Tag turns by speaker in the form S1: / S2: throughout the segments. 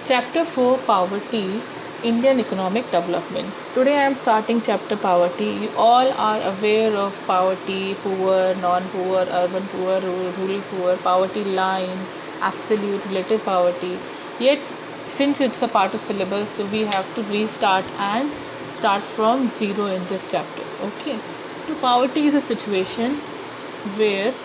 S1: Chapter 4, Poverty, Indian Economic Development. Today I am starting chapter Poverty. You all are aware of poverty, poor, non-poor, urban poor, rural poor, poverty line, absolute, relative poverty. Yet since it's a part of syllabus, so we have to restart and start from zero in this chapter. Okay. So poverty is a situation where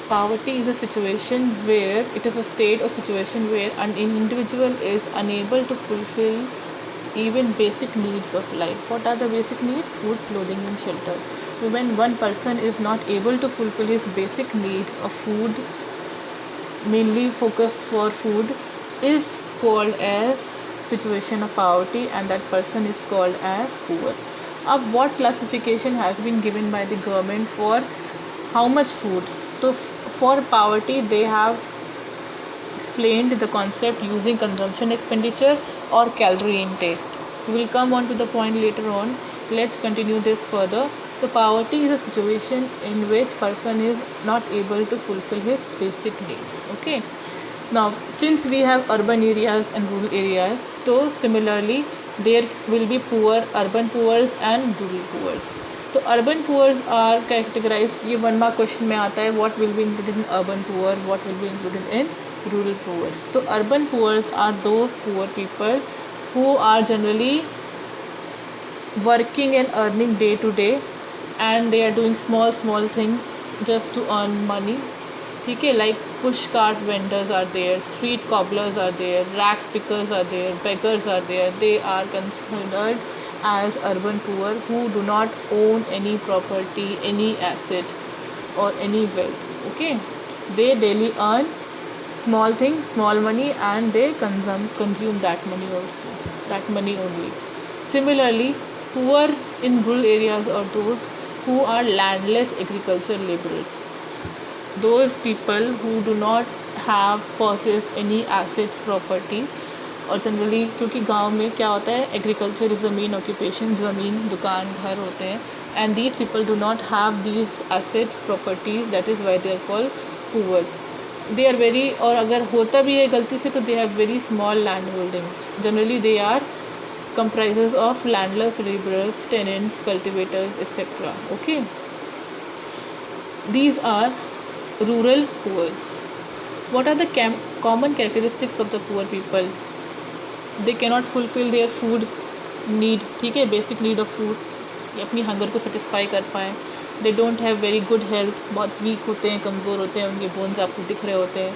S1: Poverty is a situation where it is a state or situation where an individual is unable to fulfill even basic needs of life. What are the basic needs? Food, clothing, and shelter. So, when one person is not able to fulfill his basic needs of food, mainly focused for food, is called as situation of poverty, and that person is called as poor. What classification has been given by the government for how much food? So, for poverty, they have explained the concept using consumption expenditure or calorie intake. We will come on to the point later on. Let's continue this further. So poverty is a situation in which person is not able to fulfill his basic needs. Okay. Now, since we have urban areas and rural areas, so similarly there will be poor, urban poors and rural poors. तो urban poors are categorise, ये 1 mark question में आता है, what will be included in urban poor, what will be included in rural poors. तो urban poors are those poor people who are generally working and earning day to day, and they are doing small things just to earn money. ठीक है, like push cart vendors are there, street cobblers are there, rack pickers are there, beggars are there. They are considered as urban poor who do not own any property, any asset or any wealth. Okay, they daily earn small things, small money, and they consume that money also, that money only. Similarly, poor in rural areas are those who are landless agriculture laborers. Those people who do not have possess any assets, property. और generally क्योंकि गांव में क्या होता है, agriculture is the main occupation, ज़मीन, दुकान, घर होते हैं, and these people do not have these assets, properties, that is why they are called poor. They are very, और अगर होता भी है गलती से तो they have very small land holdings. Generally they are comprises of landless laborers, tenants, cultivators, etc. Okay, these are rural poor. What are the common characteristics of the poor people? They cannot fulfill their food need. ठीक है, basic need of food, ये अपनी hunger को satisfy कर पाएँ. They don't have very good health, बहुत weak होते हैं, कमज़ोर होते हैं, उनके bones आपको दिख रहे होते हैं.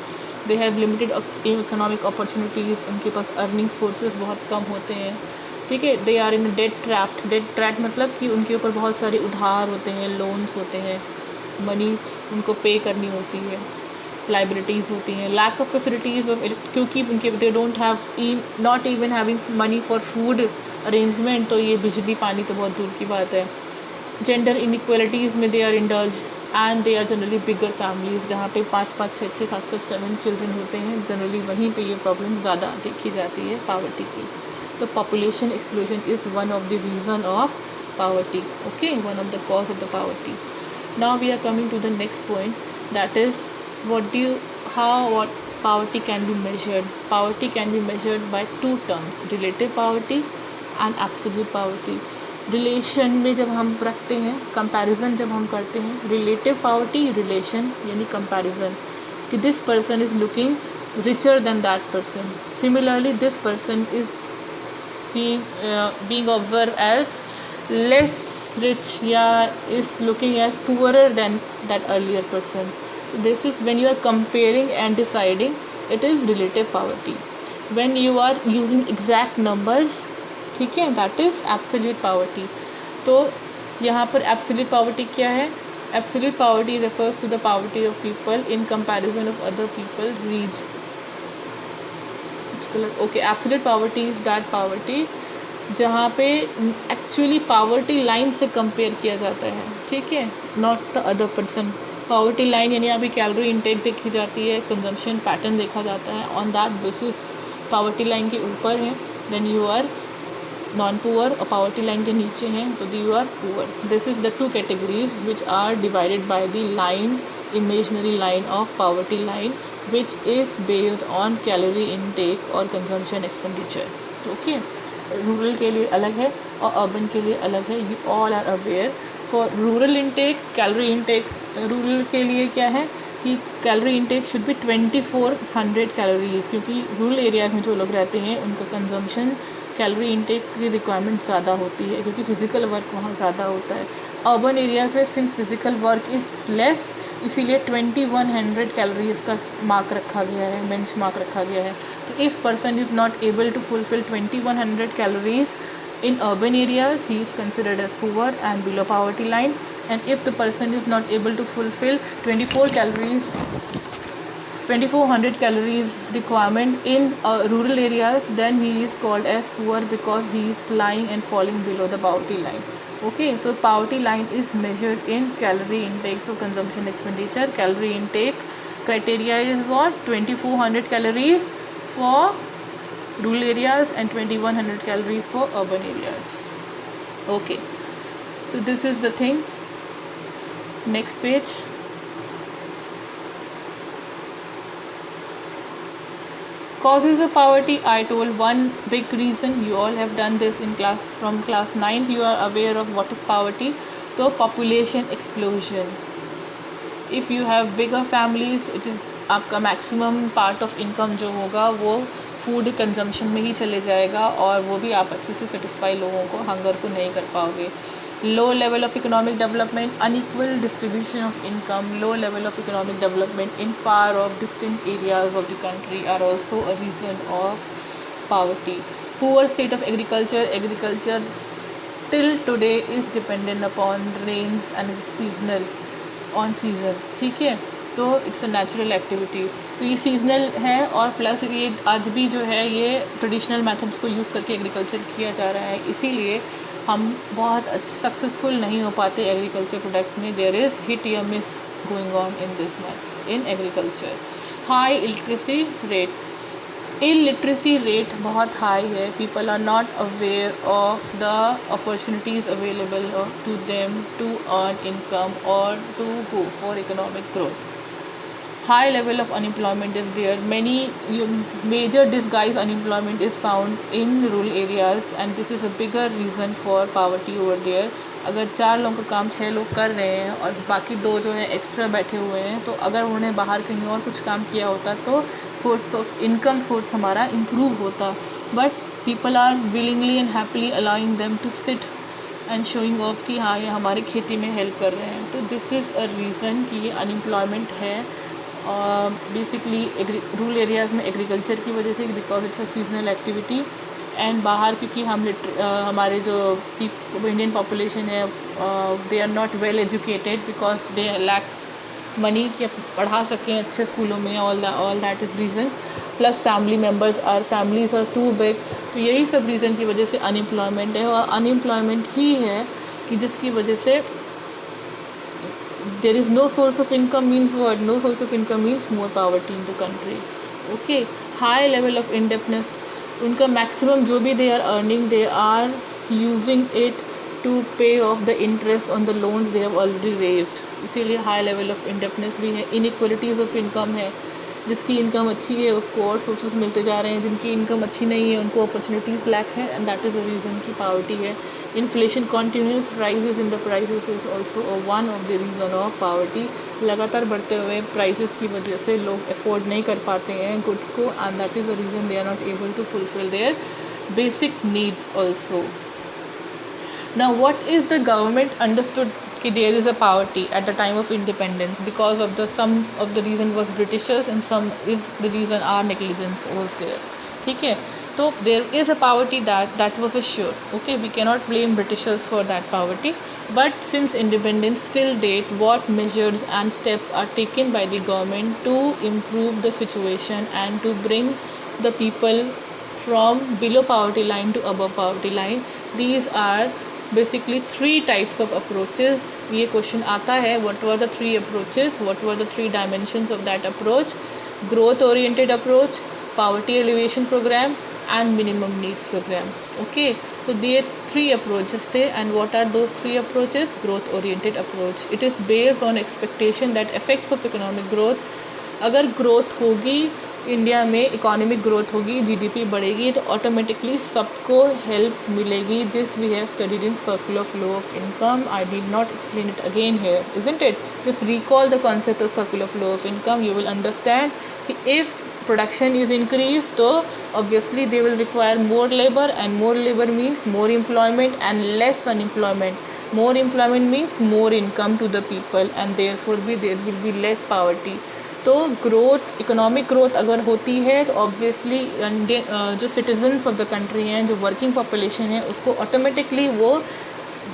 S1: They have limited economic opportunities, उनके पास earning sources बहुत कम होते हैं. ठीक है, they are in debt trapped. Debt trap मतलब कि उनके ऊपर बहुत सारे उधार होते हैं, लोन्स होते हैं, मनी उनको पे करनी होती है, लाइबिलिटीज़ होती हैं. लैक ऑफ फैसिलिटीज़, क्योंकि उनके they don't have not even having money for food arrangement, तो ये बिजली पानी तो बहुत दूर की बात है. जेंडर इनइक्वालिटीज़ में they are indulge, and they are generally bigger families जहाँ पे 5-5, 6-6, 7-7, 7 चिल्ड्रन होते हैं. जनरली वहीं पे ये प्रॉब्लम ज़्यादा देखी जाती है पावर्टी की. The population explosion is one of the reason of poverty. Okay, one of the cause of the poverty. Now we are coming to the next point, that is what poverty can be measured. Poverty can be measured by 2 terms, relative poverty and absolute poverty. Relation में जब हम रखते हैं, comparison जब हम करते हैं, relative poverty, relation यानी कंपैरिजन, कि this person is looking richer than that person. Similarly this person is being observed as less rich, is looking as poorer than that earlier person. This is when you are comparing and deciding, it is relative poverty. When you are using exact numbers, ठीक है, that is absolute poverty. तो यहाँ पर absolute poverty क्या है? Absolute poverty refers to the poverty of people in comparison of other people reach. Okay, absolute poverty is that poverty जहाँ पे actually poverty line से कंपेयर किया जाता है. ठीक है, not the other person. Poverty line यानी अभी कैलोरी इनटेक देखी जाती है, कंजम्पशन पैटर्न देखा जाता है, on that basis poverty line के ऊपर है then you are non poor, और पावर्टी लाइन के नीचे हैं तो you are poor. This is the 2 categories which are divided by the line imaginary line of poverty line which is based on calorie intake or consumption expenditure. Okay, rural के लिए अलग है और urban के लिए अलग है. You all are aware. For rural intake, calorie intake rural के लिए क्या है कि calorie intake should be 2400 calories, क्योंकि रूरल एरियाज में जो लोग रहते हैं उनका कंजम्पशन कैलोरी इंटेक की रिक्वायरमेंट ज़्यादा होती है क्योंकि फिज़िकल वर्क वहाँ ज़्यादा होता है. अर्बन एरियाज में since physical work is less, इसीलिए 2100 कैलोरीज का मार्क रखा गया है, बेंच मार्क रखा गया है. तो if person is not able to fulfil 2100 calories in urban areas, he is considered as poor and below poverty line. And if the person is not able to fulfill 2400 calories requirement in rural areas, then he is called as poor because he is lying and falling below the poverty line. Okay, so poverty line is measured in calorie intake, so consumption expenditure. Calorie intake criteria is what? 2400 calories for rural areas and 2100 calories for urban areas. Okay, so this is the thing. Next page. Causes of poverty, I told one big reason. You all have done this in class, from class 9th you are aware of what is poverty. So population explosion. If you have bigger families, it is आपका maximum part of income जो होगा वो food consumption में ही चले जाएगा और वो भी आप अच्छे से सेटिस्फाई लोगों को, हंगर को नहीं कर पाओगे. Low level of economic development, unequal distribution of income, low level of economic development in far of distant areas of the country are also a reason of poverty. Poor state of agriculture, agriculture till today is dependent upon rains and seasonal, on season. ठीक है, तो it's a natural activity. तो ये seasonal है और plus ये आज भी जो है ये ट्रेडिशनल मेथड्स को यूज़ करके एग्रीकल्चर किया जा रहा है, इसीलिए हम बहुत सक्सेसफुल नहीं हो पाते एग्रीकल्चर प्रोडक्ट्स में. देयर इज़ हिट या miss going on in this in agriculture. High illiteracy rate, illiteracy rate बहुत हाई है. People are not aware of the opportunities available to them to earn income और to go for economic growth. High level of unemployment is there. Many major disguised unemployment is found in rural areas and this is a bigger reason for poverty over there. अगर 4 लोगों का काम 6 लोग कर रहे हैं और बाकी 2 जो है एक्स्ट्रा बैठे हुए हैं, तो अगर उन्होंने बाहर कहीं और कुछ काम किया होता तो सोर्स ऑफ इनकम सोर्स हमारा इम्प्रूव होता. But people are willingly and happily allowing them to sit and showing off कि हाँ ये हमारी खेती में हेल्प कर रहे हैं. तो दिस इज़ अ रीज़न कि ये अनएम्प्लॉयमेंट है बेसिकली रूरल एरियाज़ में एग्रीकल्चर की वजह से, because it's a seasonal activity. And बाहर क्योंकि हम हमारे जो इंडियन पॉपुलेशन है they are not well educated because they lack money कि पढ़ा सकें अच्छे स्कूलों में. All that is reason. Plus families are too big. तो यही सब रीज़न की वजह से अनएम्प्लॉयमेंट है. और अनएम्प्लॉयमेंट ही है कि जिसकी वजह से there is no source of income means what? No source of income means more poverty in the country. Okay, high level of indebtedness. उनका maximum जो भी they are earning, they are using it to pay off the interest on the loans they have already raised. इसीलिए high level of indebtedness भी है. inequalities of income है. जिसकी income अच्छी है उसको और सोर्सेज मिलते जा रहे हैं, जिनकी इनकम अच्छी नहीं है उनको अपॉर्चुनिटीज़ लैक है. And that is the reason की पावर्टी है. Inflation continuous rises in the prices is also one of the reason of poverty. लगातार बढ़ते हुए प्राइसेस की वजह से लोग अफोर्ड नहीं कर पाते हैं गुड्स को and that is the reason they are not able to fulfil their basic needs also. Now what is the government understood कि there is a poverty at the time of independence because of the some of the reason was Britishers and some is the reason our negligence was there. ठीक है, तो there is a poverty that was assured. Okay, we cannot blame Britishers for that poverty, but since independence till date what measures and steps are taken by the government to improve the situation and to bring the people from below poverty line to above poverty line. These are basically 3 types of approaches. ये question आता है what were the 3 approaches, what were the 3 dimensions of that approach. Growth oriented approach, poverty alleviation program and minimum needs program. Okay, so there three approaches थे, and what are those three approaches? Growth oriented approach. It is based on expectation that effects of economic growth, अगर growth होगी India में, economic growth होगी, GDP बढ़ेगी, तो automatically सबको help मिलेगी. This we have studied in circular flow of income. I did not explain it again here, isn't it? Just recall the concept of circular flow of income. You will understand कि if production is increased, so obviously they will require more labor, and more labor means more employment and less unemployment. More employment means more income to the people, and therefore भी there will be less poverty. तो growth, economic growth अगर होती है तो obviously जो citizens of the country हैं, जो working population है, उसको ऑटोमेटिकली वो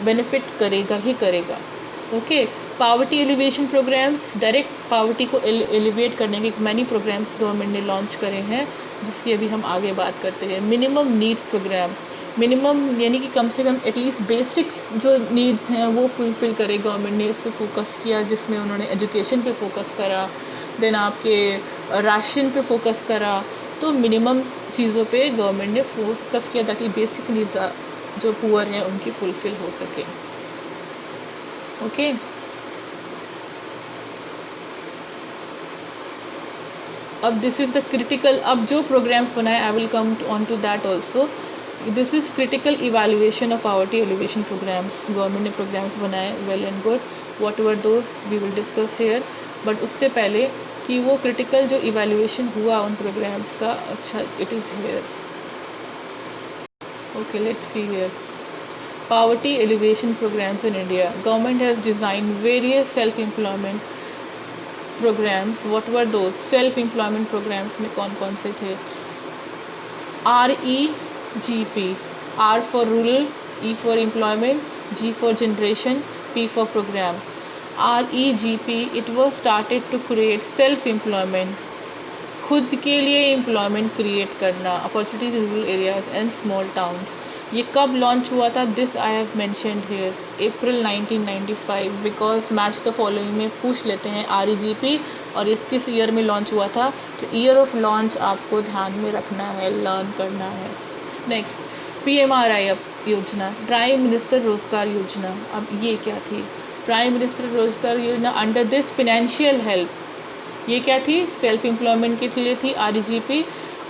S1: बेनिफिट करेगा ही करेगा. Okay, poverty elevation programmes, direct poverty को एलिवेट करने के मैनी प्रोग्राम्स गवर्नमेंट ने लॉन्च करे हैं, जिसकी अभी हम आगे बात करते हैं. मिनिमम नीड्स प्रोग्राम, मिनिमम यानी कि कम से कम एटलीस्ट बेसिक्स जो नीड्स हैं वो फुलफ़िल करे. गवर्नमेंट ने इस पर फोकस किया, जिसमें उन्होंने एजुकेशन पे फोकस करा, देन आपके राशन पे फोकस करा. तो मिनिमम चीज़ों पे गवर्नमेंट ने फोकस किया ताकि बेसिक नीड्स जो पुअर हैं उनकी फुलफ़िल हो सके. ओके, अब दिस इज़ द क्रिटिकल, अब जो प्रोग्राम्स बनाए, I will come on to that also. This is critical evaluation of poverty elevation programmes. Government ने प्रोग्राम्स बनाए, well and good, whatever those we will discuss here. But उससे पहले कि वो critical जो इवैल्यूएशन हुआ उन प्रोग्राम्स का, अच्छा it is here. Okay, let's see here. Poverty elevation programs in India. Government has designed various self-employment programs. What were those? Self-employment programs में कौन कौन से थे? REGP. R for rural, E for employment, G for generation, P for program. REGP, it was started to create self-employment. खुद के लिए employment create करना, opportunities in rural areas and small towns. ये कब लॉन्च हुआ था? This I have mentioned here, April 1995. Because match the following में पूछ लेते हैं REGP और इस किस ईयर में लॉन्च हुआ था, तो ईयर ऑफ लॉन्च आपको ध्यान में रखना है, लर्न करना है. नेक्स्ट, PMRI योजना, प्राइम मिनिस्टर रोजगार योजना. अब ये क्या थी? प्राइम मिनिस्टर रोजगार योजना, अंडर दिस फाइनेंशियल हेल्प, ये क्या थी? सेल्फ एम्प्लॉयमेंट के लिए थी REGP.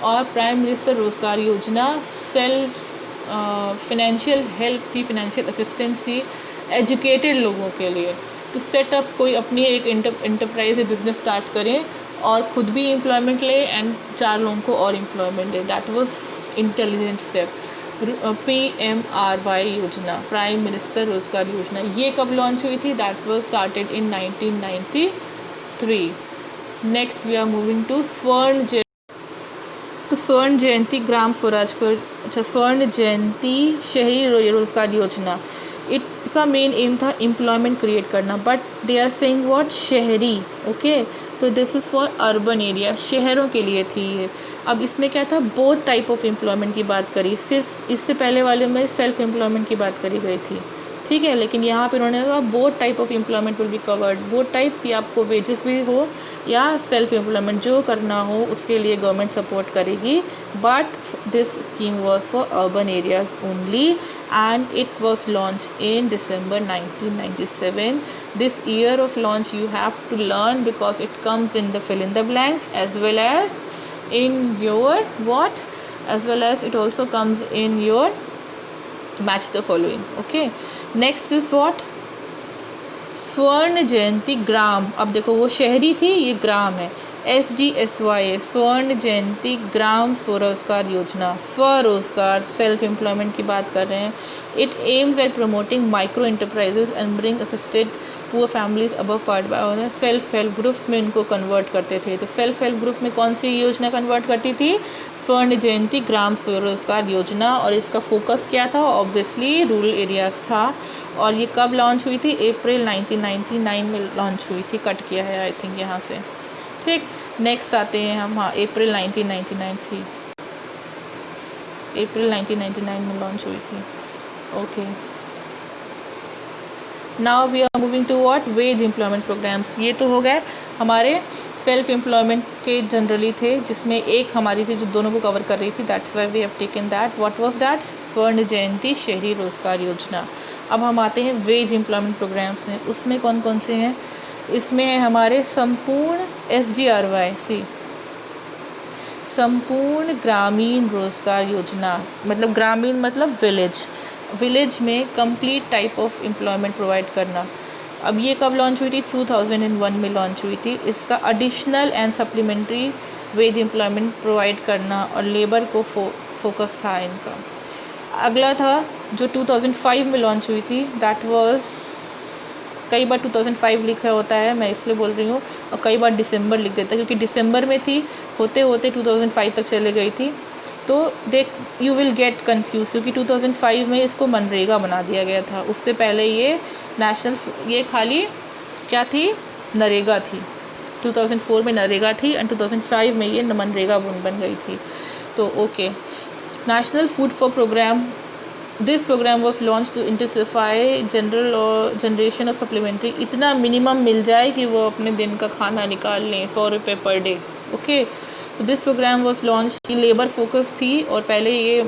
S1: और प्राइम मिनिस्टर रोजगार योजना सेल्फ फाइनेंशियल हेल्प थी, फाइनेंशियल असिस्टेंस थी एजुकेटेड लोगों के लिए, टू सेटअप कोई अपनी एक इंटरप्राइज बिजनेस स्टार्ट करें और ख़ुद भी एम्प्लॉयमेंट ले एंड 4 लोगों को और एम्प्लॉयमेंट दे. That was intelligent step. PMRY योजना, प्राइम मिनिस्टर रोजगार योजना, ये कब लॉन्च हुई थी? That was started in 1993. Next we are moving to स्वर्ण जयंती. तो स्वर्ण जयंती ग्राम स्वराज को, अच्छा स्वर्ण जयंती शहरी रोजगार योजना, इसका मेन एम था एम्प्लॉयमेंट क्रिएट करना, but they are saying what? शहरी. ओके, तो this is for urban area, शहरों के लिए थी ये. अब इसमें क्या था? बोथ टाइप ऑफ एम्प्लॉयमेंट की बात करी, सिर्फ इससे पहले वाले में सेल्फ एम्प्लॉयमेंट की बात करी गई थी, ठीक है. लेकिन यहाँ पे उन्होंने कहा both type of employment will be covered. Both type कि आपको वेजेस भी हो या सेल्फ एम्प्लॉयमेंट, जो करना हो उसके लिए गवर्नमेंट सपोर्ट करेगी. But this scheme was for urban areas only and it was launch in December 1997. This year of launch you have to learn because it comes in the fill in the blanks as well as in your what? As well as it also comes in your match the following. Okay, next is what? स्वर्ण जयंती ग्राम. अब देखो वो शहरी थी, ये ग्राम है, SGSY, स्वर्ण जयंती ग्राम स्वरोजगार योजना. स्वरोजगार, सेल्फ एम्प्लॉयमेंट की बात कर रहे हैं. It aims at promoting micro enterprises and bring assisted poor families above part by. Self help groups में इनको कन्वर्ट करते थे. तो सेल्फ हेल्प ग्रुप में कौन सी योजना कन्वर्ट करती थी? स्वर्ण जयंती ग्राम स्वरोजगार योजना. और इसका फोकस क्या था? ऑब्वियसली रूरल एरियाज था. और ये कब लॉन्च हुई थी? अप्रैल 1999 में लॉन्च हुई थी. कट किया है आई थिंक यहाँ से, ठीक. नेक्स्ट आते हैं हम, हाँ अप्रैल 1999 सी, अप्रैल 1999 में लॉन्च हुई थी. Okay, now we are moving to what? Wage employment programmes. ये तो हो गए हमारे सेल्फ एम्प्लॉयमेंट के जनरली थे, जिसमें एक हमारी थी जो दोनों को कवर कर रही थी, that's why we have taken that. What was that? स्वर्ण जयंती शहरी रोजगार योजना. अब हम आते हैं वेज एम्प्लॉयमेंट प्रोग्राम्स में. उसमें कौन कौन से हैं? इसमें है हमारे संपूर्ण SGRY, संपूर्ण ग्रामीण रोजगार योजना. मतलब ग्रामीण मतलब विलेज में complete type of employment provide करना. अब ये कब लॉन्च हुई थी? 2001 में लॉन्च हुई थी. इसका additional and supplementary veg employment provide करना और लेबर को फोकस था इनका. अगला था जो 2005 में लॉन्च हुई थी, दैट वाज, कई बार 2005 लिखा होता है, मैं इसलिए बोल रही हूँ, और कई बार दिसंबर लिख देता है क्योंकि दिसंबर में थी, होते होते 2005 तक चले गई थी. तो देख यू विल गेट कन्फ्यूज क्योंकि 2005 में इसको मनरेगा बना दिया गया था. उससे पहले ये ये खाली क्या थी? नरेगा थी. 2004 में नरेगा थी एंड 2005 में ये मनरेगा बन गई थी. तो okay, national food for programme. This programme was launch to intensify general और जनरेशन ऑफ सप्लीमेंट्री. इतना मिनिमम मिल जाए कि वो अपने दिन का खाना निकाल लें, 100 रुपये per day. Okay, this programme was launch. Labour focus थी और पहले ये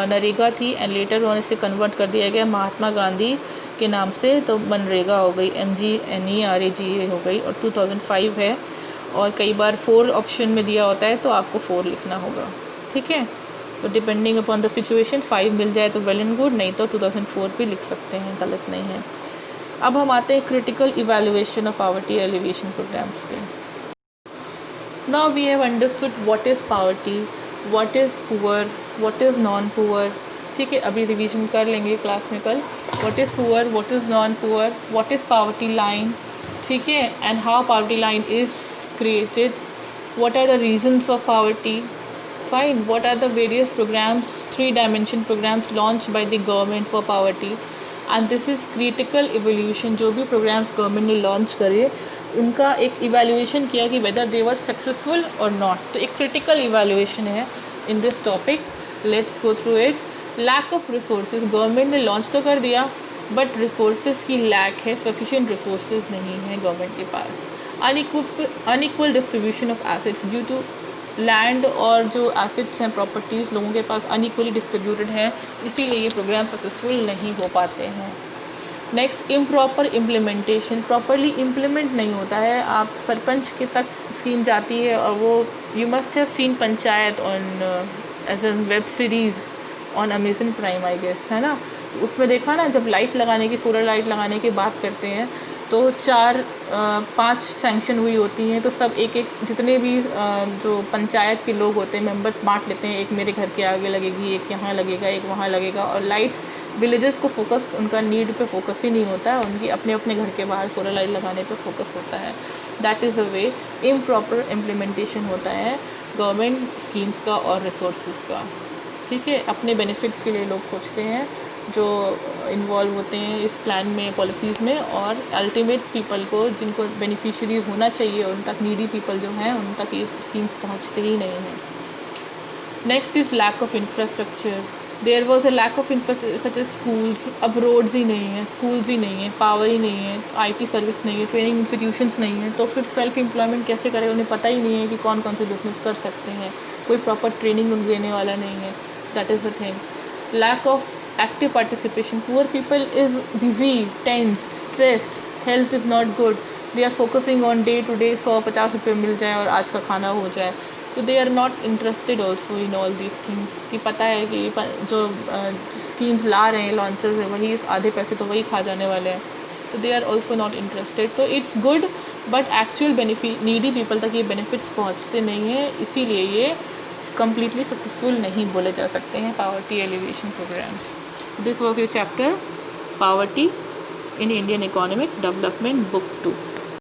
S1: नरेगा थी एंड लेटर ऑन इसे कन्वर्ट कर दिया गया महात्मा गांधी के नाम से, तो मनरेगा हो गई, MGNERAGA हो गई, और 2005 है. और कई बार 4 ऑप्शन में दिया होता है तो आपको 4 लिखना होगा. ठीक है, तो डिपेंडिंग अपॉन द सिचुएशन 5 मिल जाए तो वेल एंड गुड, नहीं तो 2004 भी लिख सकते हैं, गलत नहीं है. अब हम आते हैं critical evaluation of poverty elevation programmes पे. Now we have understood what is poverty, what is poor, what is non-poor. ठीक है, अभी रिवीजन कर लेंगे क्लास में कल. What is poor, what is non-poor, what is poverty line, ठीक है, and how poverty line is created, what are the reasons of poverty, fine, what are the various programs, 3-dimension programs launched by the government for poverty, and this is critical evaluation. जो भी programs government ने launch करे उनका एक evaluation किया कि whether they were successful और not. तो एक क्रिटिकल इवैल्यूएशन है in this topic. Let's go through it. Lack of resources. Government ने लॉन्च तो कर दिया बट रिसोर्सेज की लैक है, सफिशिएंट रिसोर्सेज नहीं है गवर्नमेंट के पास. Unequal distribution of assets due to land, और जो एसेट्स हैं, प्रॉपर्टीज़ लोगों के पास अनइक्वली डिस्ट्रीब्यूटेड हैं, इसीलिए ये प्रोग्राम सक्सेसफुल नहीं हो पाते हैं. Next, improper implementation. Properly implement नहीं होता है. आप सरपंच के तक स्कीम जाती है और वो you must have seen Panchayat on as an web series on Amazon Prime I guess, है ना. उसमें देखा ना, जब लाइट लगाने की, सोलर लाइट लगाने की बात करते हैं तो 4-5 सैंक्शन हुई होती हैं, तो सब एक जितने भी जो पंचायत के लोग होते हैं, मेंबर्स बांट लेते हैं. एक मेरे घर के आगे लगेगी, एक यहाँ लगेगा, एक वहाँ लगेगा. और लाइट्स, विलेजेस को फोकस, उनका नीड पे फोकस ही नहीं होता है, उनकी अपने अपने घर के बाहर सोलर लाइट लगाने पे फोकस होता है. That is a way. Improper implementation होता है गवर्नमेंट स्कीम्स का और रिसोर्सेज का. ठीक है, अपने बेनिफिट्स के लिए लोग सोचते हैं जो इन्वॉल्व होते हैं इस प्लान में, पॉलिसीज़ में, और अल्टीमेट पीपल को, जिनको बेनिफिशियरी होना चाहिए, उन तक, नीडी पीपल जो हैं, उन तक ये स्कीम्स पहुंचते ही नहीं हैं. Next is lack of infrastructure. There was a lack of infrastructure such as schools. अब रोड्स ही नहीं है, स्कूल्स ही नहीं है, पावर ही नहीं है, IT सर्विस नहीं है, ट्रेनिंग इंस्टीट्यूशंस नहीं है, तो फिर सेल्फ एम्प्लॉयमेंट कैसे करें? उन्हें पता ही नहीं है कि कौन कौन से बिजनेस कर सकते हैं, कोई प्रॉपर ट्रेनिंग उन्हें देने वाला नहीं है. That is the thing. Lack of active participation. Poor people is busy, tensed, stressed, health is not good. They are focusing on day to day, 150 रुपये मिल जाए और आज का खाना हो जाए. तो they are not interested also in all these things. कि पता है कि जो स्कीम्स ला रहे हैं, लॉन्चर्स है, वही आधे पैसे तो वही खा जाने वाले हैं. तो they are also not interested. तो it's good but actual benefit, needy people तक ये benefits पहुँचते नहीं हैं, इसीलिए ये completely successful नहीं बोले जा सकते हैं poverty alleviation programs. This was your chapter Poverty in Indian Economic Development, Book 2.